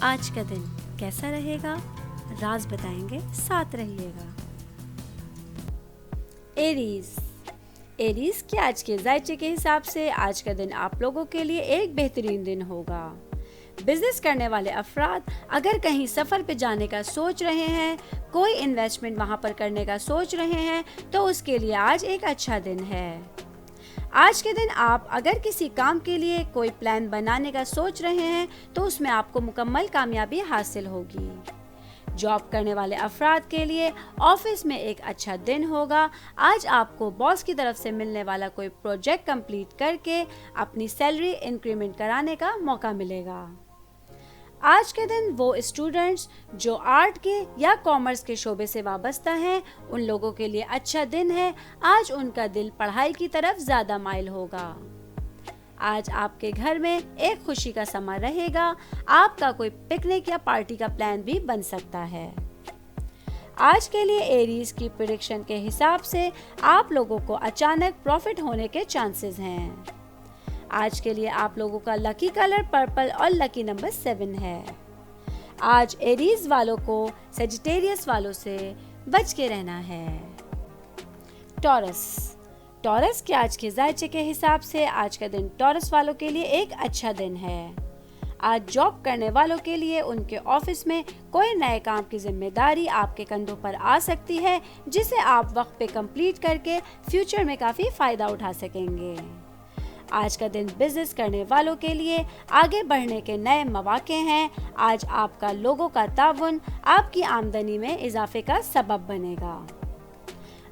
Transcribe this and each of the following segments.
आज का दिन कैसा रहेगा, राज बताएंगे, साथ रहिएगा। एरीज के आज के जायचे के हिसाब से आज का दिन आप लोगों के लिए एक बेहतरीन दिन होगा। बिजनेस करने वाले अफराद अगर कहीं सफर पे जाने का सोच रहे हैं, कोई इन्वेस्टमेंट वहां पर करने का सोच रहे हैं, तो उसके लिए आज एक अच्छा दिन है। आज के दिन आप अगर किसी काम के लिए कोई प्लान बनाने का सोच रहे हैं, तो उसमें आपको मुकम्मल कामयाबी हासिल होगी। जॉब करने वाले अफराद के लिए ऑफिस में एक अच्छा दिन होगा। आज आपको बॉस की तरफ से मिलने वाला कोई प्रोजेक्ट कंप्लीट करके अपनी सैलरी इंक्रीमेंट कराने का मौका मिलेगा। आज के दिन वो स्टूडेंट्स जो आर्ट के या कॉमर्स के शोबे से वाबस्ता हैं, उन लोगों के लिए अच्छा दिन है। आज उनका दिल पढ़ाई की तरफ ज्यादा माइल होगा। आज आपके घर में एक खुशी का समा रहेगा। आपका कोई पिकनिक या पार्टी का प्लान भी बन सकता है। आज के लिए एरीज की प्रेडिक्शन के हिसाब से आप लोगों को अचानक प्रॉफिट होने के चांसेस हैं। आज के लिए आप लोगों का लकी कलर पर्पल और लकी नंबर 7 है। आज एरीज वालों को सेजिटेरियस वालों से बच के रहना है। टॉरस के आज के जायचे के हिसाब से आज का दिन टॉरस वालों के लिए एक अच्छा दिन है। आज जॉब करने वालों के लिए उनके ऑफिस में कोई नए काम की जिम्मेदारी आपके कंधों पर आ सकती है, जिसे आप वक्त पे कंप्लीट करके फ्यूचर में काफी फायदा उठा सकेंगे। आज का दिन बिजनेस करने वालों के लिए आगे बढ़ने के नए मौके हैं। आज आपका लोगों का ताउन आपकी आमदनी में इजाफे का सबब बनेगा।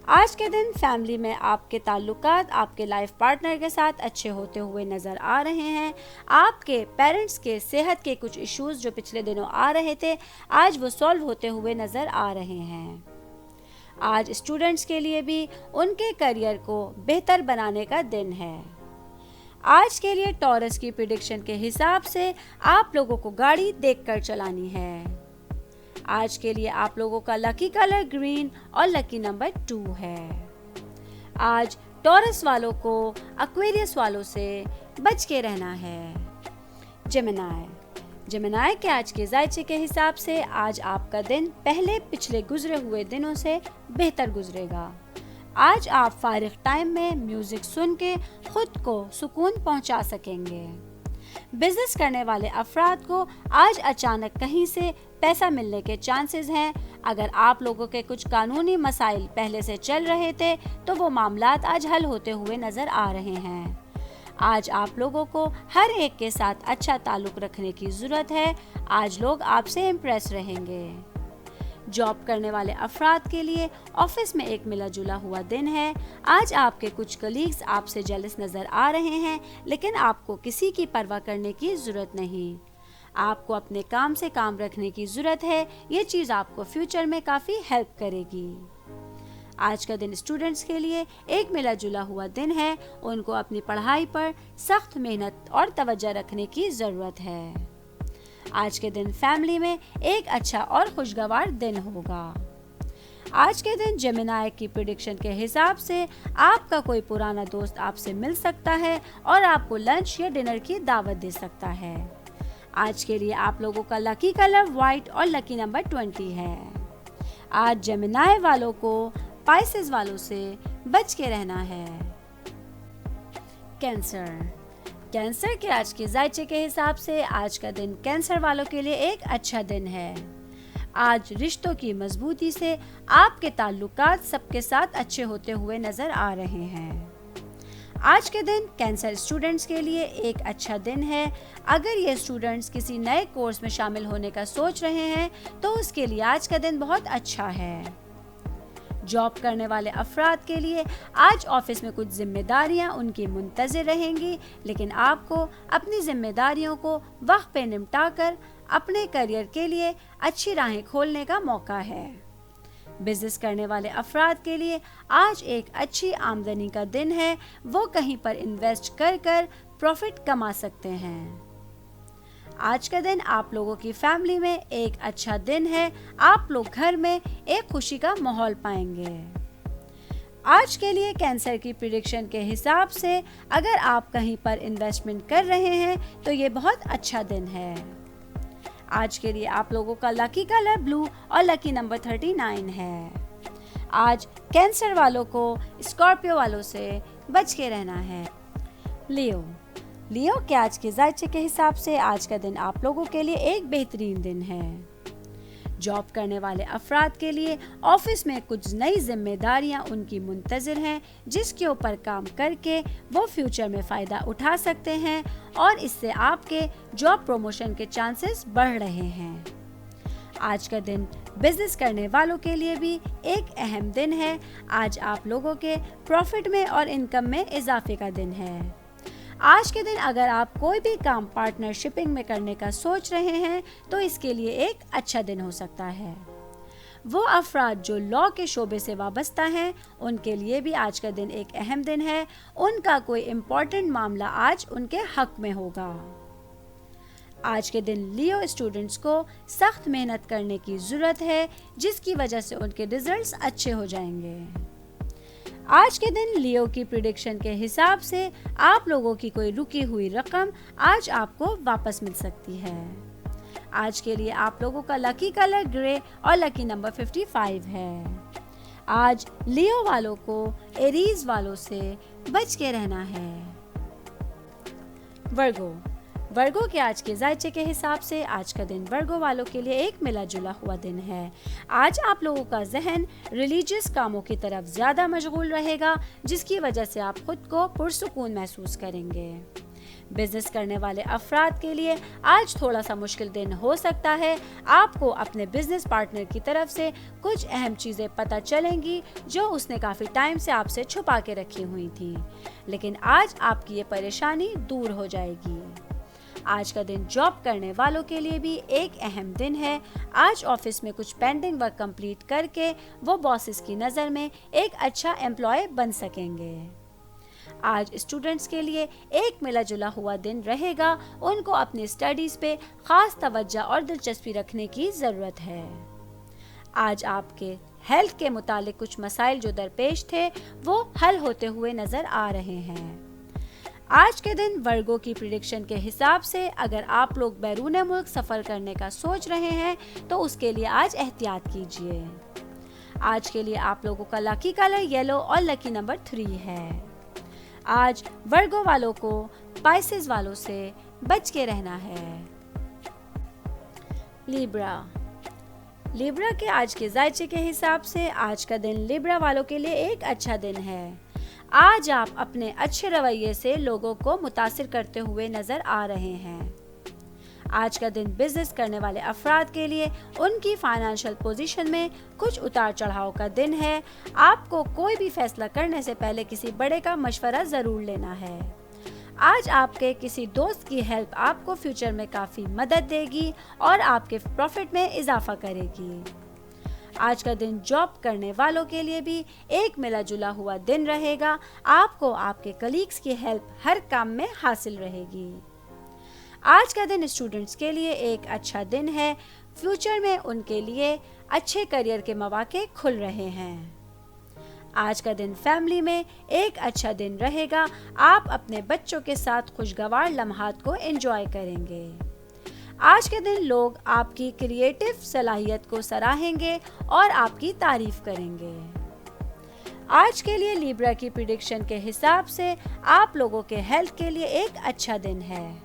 आज के दिन फैमिली में आपके ताल्लुकात आपके लाइफ पार्टनर के साथ अच्छे होते हुए नजर आ रहे हैं। आपके पेरेंट्स के सेहत के कुछ इश्यूज जो पिछले दिनों आ रहे थे, आज वो सॉल्व होते हुए नजर आ रहे हैं। आज स्टूडेंट्स के लिए भी उनके करियर को बेहतर बनाने का दिन है। आज के लिए टॉरस की प्रेडिक्शन के हिसाब से आप लोगों को गाड़ी देखकर चलानी है। आज के लिए आप लोगों का लकी कलर ग्रीन और लकी नंबर 2 है। आज टॉरस वालों को एक्वेरियस वालों से बच के रहना है। जेमिनाई के आज के जायचे के हिसाब से आज आपका दिन पहले पिछले गुजरे हुए दिनों से बेहतर गुजरेगा। आज आप फारिग टाइम में म्यूजिक सुन के खुद को सुकून पहुंचा सकेंगे। बिजनेस करने वाले अफराद को आज अचानक कहीं से पैसा मिलने के चांसेस हैं। अगर आप लोगों के कुछ कानूनी मसाइल पहले से चल रहे थे, तो वो मामलात आज हल होते हुए नजर आ रहे हैं। आज आप लोगों को हर एक के साथ अच्छा ताल्लुक रखने की जरूरत है। आज लोग आपसे इम्प्रेस रहेंगे। जॉब करने वाले अफराद के लिए ऑफिस में एक मिला जुला हुआ दिन है। आज आपके कुछ कलीग्स आपसे जेलस नजर आ रहे हैं, लेकिन आपको किसी की परवाह करने की जरूरत नहीं। आपको अपने काम से काम रखने की जरूरत है। ये चीज आपको फ्यूचर में काफी हेल्प करेगी। आज का दिन स्टूडेंट्स के लिए एक मिला जुला हुआ दिन है। उनको अपनी पढ़ाई पर सख्त मेहनत और तवज्जो रखने की जरूरत है। आज के दिन फैमिली में एक अच्छा और खुशगवार दिन होगा। आज के दिन जेमिनाई की प्रेडिक्शन के हिसाब से आपका कोई पुराना दोस्त आपसे मिल सकता है और आपको लंच या डिनर की दावत दे सकता है। आज के लिए आप लोगों का लकी कलर व्हाइट और लकी नंबर 20 है। आज जेमिनाई वालों को पाइसेस वालों से बच के रहना है। कैंसर के आज के जायचे के हिसाब से आज का दिन कैंसर वालों के लिए एक अच्छा दिन है। आज रिश्तों की मजबूती से आपके ताल्लुकात सबके साथ अच्छे होते हुए नजर आ रहे हैं। आज के दिन कैंसर स्टूडेंट्स के लिए एक अच्छा दिन है। अगर ये स्टूडेंट्स किसी नए कोर्स में शामिल होने का सोच रहे हैं, तो उसके लिए आज का दिन बहुत अच्छा है। जॉब करने वाले अफराद के लिए आज ऑफिस में कुछ जिम्मेदारियां उनकी मुंतज़िर रहेंगी, लेकिन आपको अपनी जिम्मेदारियों को वक्त पे निपटाकर अपने करियर के लिए अच्छी राहें खोलने का मौका है। बिजनेस करने वाले अफराद के लिए आज एक अच्छी आमदनी का दिन है। वो कहीं पर इन्वेस्ट कर प्रॉफिट कमा सकते हैं। आज का दिन आप लोगों की फैमिली में एक अच्छा दिन है। आप लोग घर में एक खुशी का माहौल पाएंगे। आज के लिए कैंसर की प्रेडिक्शन के हिसाब से अगर आप कहीं पर इन्वेस्टमेंट कर रहे हैं, तो ये बहुत अच्छा दिन है। आज के लिए आप लोगों का लकी कलर ब्लू और लकी नंबर 39 है। आज कैंसर वालों को स्कॉर्पियो वालों से बच के रहना है। लियो के आज के जायचे के हिसाब से आज का दिन आप लोगों के लिए एक बेहतरीन दिन है। जॉब करने वाले अफराद के लिए ऑफिस में कुछ नई जिम्मेदारियां उनकी मुंतज़िर हैं, जिसके ऊपर काम करके वो फ्यूचर में फ़ायदा उठा सकते हैं और इससे आपके जॉब प्रमोशन के चांसेस बढ़ रहे हैं। आज का दिन बिजनेस करने वालों के लिए भी एक अहम दिन है। आज आप लोगों के प्रॉफिट में और इनकम में इजाफे का दिन है। आज के दिन अगर आप कोई भी काम पार्टनरशिपिंग में करने का सोच रहे हैं तो इसके लिए एक अच्छा दिन हो सकता है। वो अफराद जो लॉ के शोबे से वाबस्ता हैं उनके लिए भी आज का दिन एक अहम दिन है। उनका कोई इम्पोर्टेंट मामला आज उनके हक में होगा। आज के दिन लियो स्टूडेंट्स को सख्त मेहनत करने की ज़रूरत है, जिसकी वजह से उनके रिजल्ट्स अच्छे हो जाएंगे। आज के दिन लियो की प्रिडिक्शन के हिसाब से आप लोगों की कोई रुकी हुई रकम आज आपको वापस मिल सकती है। आज के लिए आप लोगों का लकी कलर ग्रे और लकी नंबर 55 है। आज लियो वालों को एरीज वालों से बच के रहना है। वर्गो के आज के जायचे के हिसाब से आज का दिन वर्गो वालों के लिए एक मिला जुला हुआ दिन है। आज आप लोगों का जहन रिलीजियस कामों की तरफ ज़्यादा मशगूल रहेगा, जिसकी वजह से आप खुद को पुरसुकून महसूस करेंगे। बिजनेस करने वाले अफराद के लिए आज थोड़ा सा मुश्किल दिन हो सकता है। आपको अपने बिजनेस पार्टनर की तरफ से कुछ अहम चीज़ें पता चलेंगी जो उसने काफ़ी टाइम से आपसे छुपा के रखी हुई थी, लेकिन आज आपकी ये परेशानी दूर हो जाएगी। आज का दिन जॉब करने वालों के लिए भी एक अहम दिन है। आज ऑफिस में कुछ पेंडिंग वर्क कंप्लीट करके वो बॉसेस की नज़र में एक अच्छा एम्प्लॉय बन सकेंगे। आज स्टूडेंट्स के लिए एक मिला जुला हुआ दिन रहेगा। उनको अपनी स्टडीज़ पे ख़ास तवज्जो और दिलचस्पी रखने की ज़रूरत है। आज आपके हेल्थ के मुतालिक कुछ मसाइल जो दरपेश थे वो हल होते हुए नज़र आ रहे हैं। आज के दिन वर्गो की प्रिडिक्शन के हिसाब से अगर आप लोग बैरून मुल्क सफ़र करने का सोच रहे हैं तो उसके लिए आज एहतियात कीजिए। आज के लिए आप लोगों का लकी कलर येलो और लकी नंबर 3 है। आज वर्गो वालों को पाइसेस वालों से बच के रहना है। लिब्रा के आज के जायचे के हिसाब से आज का दिन लिब्रा वालों के लिए एक अच्छा दिन है। आज आप अपने अच्छे रवैये से लोगों को मुतासिर करते हुए नजर आ रहे हैं। आज का दिन बिजनेस करने वाले अफराद के लिए उनकी फाइनेंशियल पोजीशन में कुछ उतार चढ़ाव का दिन है। आपको कोई भी फैसला करने से पहले किसी बड़े का मशवरा ज़रूर लेना है। आज आपके किसी दोस्त की हेल्प आपको फ्यूचर में काफ़ी मदद देगी और आपके प्रॉफिट में इजाफा करेगी। आज का दिन जॉब करने वालों के लिए भी एक मिला जुला हुआ दिन रहेगा। आपको आपके कलीग्स की हेल्प हर काम में हासिल रहेगी। आज का दिन स्टूडेंट्स के लिए एक अच्छा दिन है। फ्यूचर में उनके लिए अच्छे करियर के मौके खुल रहे हैं। आज का दिन फैमिली में एक अच्छा दिन रहेगा। आप अपने बच्चों के साथ खुशगवार लम्हात को एंजॉय करेंगे। आज के दिन लोग आपकी क्रिएटिव सलाहियत को सराहेंगे और आपकी तारीफ करेंगे। आज के लिए लिब्रा की प्रिडिक्शन के हिसाब से आप लोगों के हेल्थ के लिए एक अच्छा दिन है।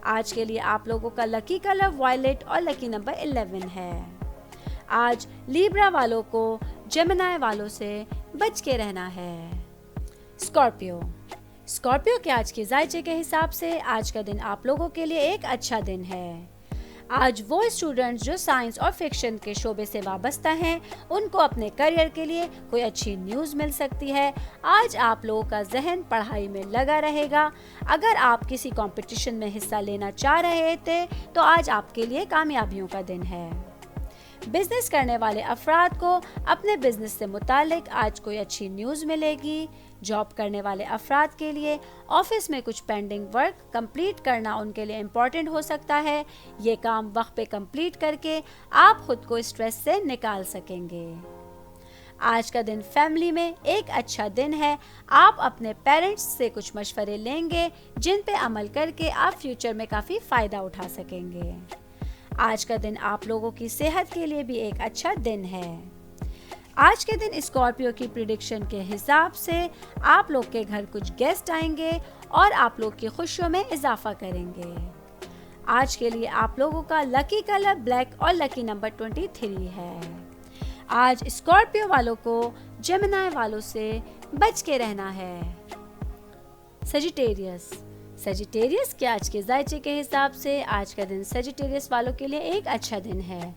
आज के लिए आप लोगों का लकी कलर वायलेट और लकी नंबर 11 है। आज लिब्रा वालों को जेमिनी वालों से बच के रहना है। स्कॉर्पियो के आज के जायचे के हिसाब से आज का दिन आप लोगों के लिए एक अच्छा दिन है। आज वो स्टूडेंट्स जो साइंस और फिक्शन के शोबे से वाबस्ता हैं उनको अपने करियर के लिए कोई अच्छी न्यूज़ मिल सकती है। आज आप लोगों का जहन पढ़ाई में लगा रहेगा। अगर आप किसी कंपटीशन में हिस्सा लेना चाह रहे थे तो आज आपके लिए कामयाबियों का दिन है। बिजनेस करने वाले अफराद को अपने बिजनेस से मुतालिक आज कोई अच्छी न्यूज़ मिलेगी। जॉब करने वाले अफराद के लिए ऑफिस में कुछ पेंडिंग वर्क कंप्लीट करना उनके लिए इम्पॉर्टेंट हो सकता है। ये काम वक्त पे कंप्लीट करके आप खुद को स्ट्रेस से निकाल सकेंगे। आज का दिन फैमिली में एक अच्छा दिन है। आप अपने पेरेंट्स से कुछ मशवरे लेंगे जिन पे अमल करके आप फ्यूचर में काफ़ी फ़ायदा उठा सकेंगे। आज का दिन आप लोगों की सेहत के लिए भी एक अच्छा दिन है। आज के दिन स्कॉर्पियो की प्रिडिक्शन के हिसाब से आप लोग के घर कुछ गेस्ट आएंगे और आप लोग की खुशियों में इजाफा करेंगे। आज के लिए आप लोगों का लकी कलर ब्लैक और लकी नंबर 23 है। आज स्कॉर्पियो वालों को जेमिनी वालों से बच के रहना है। सजिटेरियस के आज के जायचे के हिसाब से आज का दिन सजिटेरियस वालों के लिए एक अच्छा दिन है।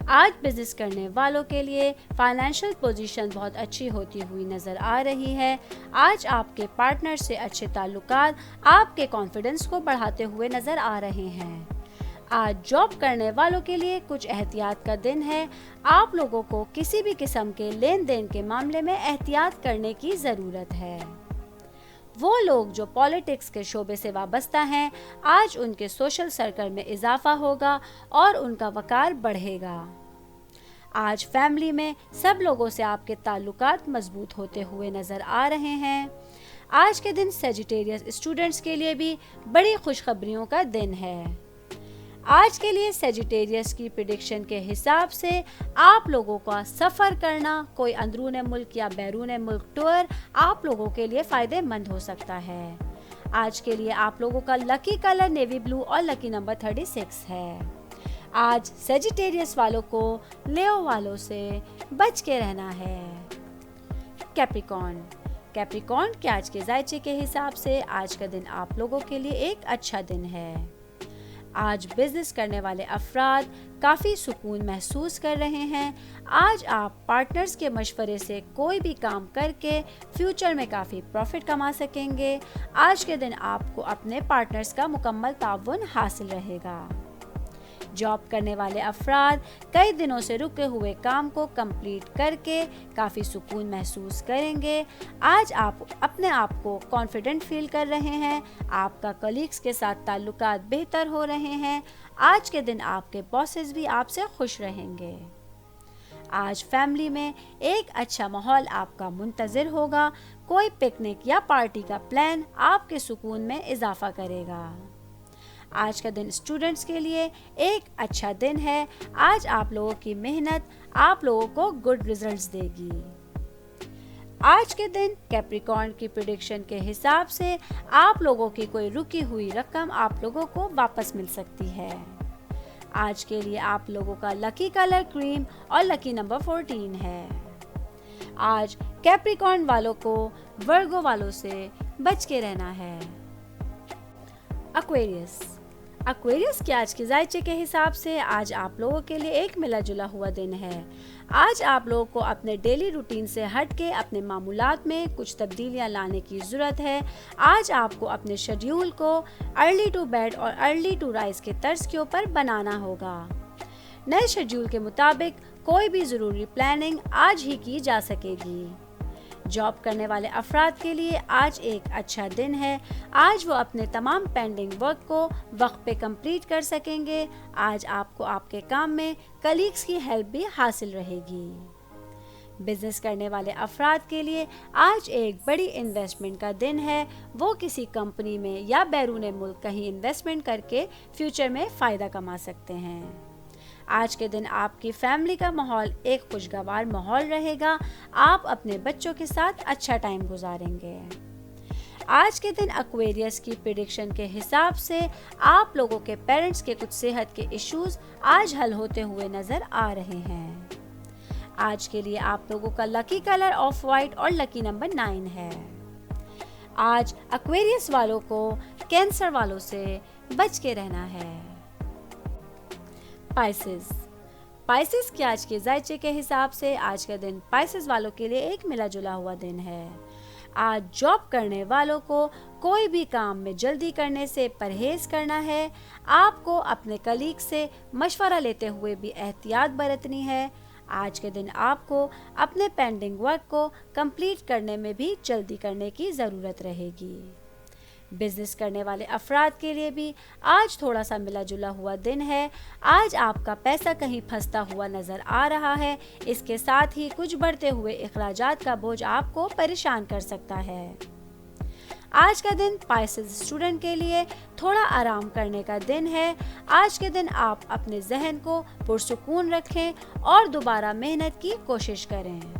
आज बिजनेस करने वालों के लिए फाइनेंशियल पोजीशन बहुत अच्छी होती हुई नजर आ रही है। आज आपके पार्टनर से अच्छे ताल्लुकात आपके कॉन्फिडेंस को बढ़ाते हुए नजर आ रहे हैं। आज जॉब करने वालों के लिए कुछ एहतियात का दिन है। आप लोगों को किसी भी किस्म के लेन देन के मामले में एहतियात करने की ज़रूरत है। वो लोग जो पॉलिटिक्स के शोबे से वाबस्ता हैं, आज उनके सोशल सर्कल में इजाफा होगा और उनका वकार बढ़ेगा। आज फैमिली में सब लोगों से आपके ताल्लुकात मजबूत होते हुए नजर आ रहे हैं। आज के दिन सेजिटेरियस स्टूडेंट्स के लिए भी बड़ी खुशखबरियों का दिन है। आज के लिए सेजिटेरियस की प्रेडिक्शन के हिसाब से आप लोगों का सफ़र करना, कोई अंदरूने मुल्क या बैरूने मुल्क टूर आप लोगों के लिए फ़ायदेमंद हो सकता है। आज के लिए आप लोगों का लकी कलर नेवी ब्लू और लकी नंबर 36 है। आज सेजिटेरियस वालों को लियो वालों से बच के रहना है। कैप्रिकॉर्न के आज के जायचे के हिसाब से आज का दिन आप लोगों के लिए एक अच्छा दिन है। आज बिजनेस करने वाले अफराद काफ़ी सुकून महसूस कर रहे हैं। आज आप पार्टनर्स के मशवरे से कोई भी काम करके फ्यूचर में काफ़ी प्रॉफिट कमा सकेंगे। आज के दिन आपको अपने पार्टनर्स का मुकम्मल ताउन हासिल रहेगा। जॉब करने वाले अफराद कई दिनों से रुके हुए काम को कंप्लीट करके काफ़ी सुकून महसूस करेंगे। आज आप अपने आप को कॉन्फिडेंट फील कर रहे हैं। आपका कलीग्स के साथ ताल्लुकात बेहतर हो रहे हैं। आज के दिन आपके बॉसेस भी आपसे खुश रहेंगे। आज फैमिली में एक अच्छा माहौल आपका मुंतज़िर होगा। कोई पिकनिक या पार्टी का प्लान आपके सुकून में इजाफा करेगा। आज का दिन स्टूडेंट्स के लिए एक अच्छा दिन है। आज आप लोगों की मेहनत आप लोगों को गुड रिजल्ट्स देगी। आज के दिन कैप्रिकॉर्न की प्रेडिक्शन के हिसाब से आप लोगों की कोई रुकी हुई रकम आप लोगों को वापस मिल सकती है। आज के लिए आप लोगों का लकी कलर क्रीम और लकी नंबर 14 है। आज कैप्रिकॉर्न वालों को वर्गो वालों से बच के रहना है। एक्वेरियस के आज के जायचे के हिसाब से आज आप लोगों के लिए एक मिला जुला हुआ दिन है। आज आप लोगों को अपने डेली रूटीन से हट के अपने मामूलात में कुछ तब्दीलियां लाने की ज़रूरत है। आज आपको अपने शेड्यूल को अर्ली टू बेड और अर्ली टू राइज के तर्ज के ऊपर बनाना होगा। नए शेड्यूल के मुताबिक कोई भी ज़रूरी प्लानिंग आज ही की जा सकेगी। जॉब करने वाले अफराद के लिए आज एक अच्छा दिन है। आज वो अपने तमाम पेंडिंग वर्क को वक्त पे कंप्लीट कर सकेंगे। आज आपको आपके काम में कलीग्स की हेल्प भी हासिल रहेगी। बिजनेस करने वाले अफराद के लिए आज एक बड़ी इन्वेस्टमेंट का दिन है। वो किसी कंपनी में या बैरूने मुल्क कहीं इन्वेस्टमेंट करके फ्यूचर में फ़ायदा कमा सकते हैं। आज के दिन आपकी फैमिली का माहौल एक खुशगवार माहौल रहेगा। आप अपने बच्चों के साथ अच्छा टाइम गुजारेंगे। आज के दिन एक्वेरियस की प्रेडिक्शन के हिसाब से आप लोगों के पेरेंट्स के कुछ सेहत के इश्यूज आज हल होते हुए नजर आ रहे हैं। आज के लिए आप लोगों का लकी कलर ऑफ वाइट और लकी नंबर 9 है। आज एक्वेरियस वालों को कैंसर वालों से बच के रहना है। पाइसेस के आज के जायचे के हिसाब से आज का दिन पाइसेस वालों के लिए एक मिला जुला हुआ दिन है। आज जॉब करने वालों को कोई भी काम में जल्दी करने से परहेज करना है। आपको अपने कलीग से मशवरा लेते हुए भी एहतियात बरतनी है। आज के दिन आपको अपने पेंडिंग वर्क को कंप्लीट करने में भी जल्दी करने की ज़रूरत रहेगी। बिजनेस करने वाले अफराद के लिए भी आज थोड़ा सा मिला जुला हुआ दिन है। आज आपका पैसा कहीं फंसता हुआ नज़र आ रहा है। इसके साथ ही कुछ बढ़ते हुए अखराजात का बोझ आपको परेशान कर सकता है। आज का दिन पाइसेस स्टूडेंट के लिए थोड़ा आराम करने का दिन है। आज के दिन आप अपने जहन को पुरसुकून रखें और दोबारा मेहनत की कोशिश करें।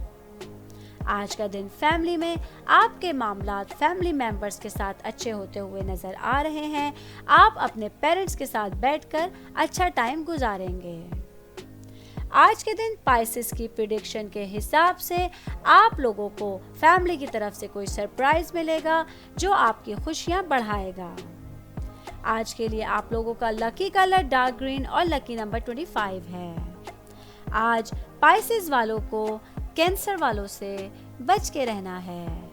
आज का दिन फैमिली में आपके मामलात फैमिली मेंबर्स के साथ अच्छे होते हुए नजर आ रहे हैं। आप अपने पेरेंट्स के साथ बैठकर अच्छा टाइम गुजारेंगे। आज के दिन पाइसेस की प्रेडिक्शन के हिसाब से आप लोगों को फैमिली की तरफ से कोई सरप्राइज मिलेगा जो आपकी खुशियां बढ़ाएगा। आज के लिए आप लोगों का लकी कलर डार्क ग्रीन और लकी नंबर 25 है। आज पाइसेस वालों को कैंसर वालों से बच के रहना है।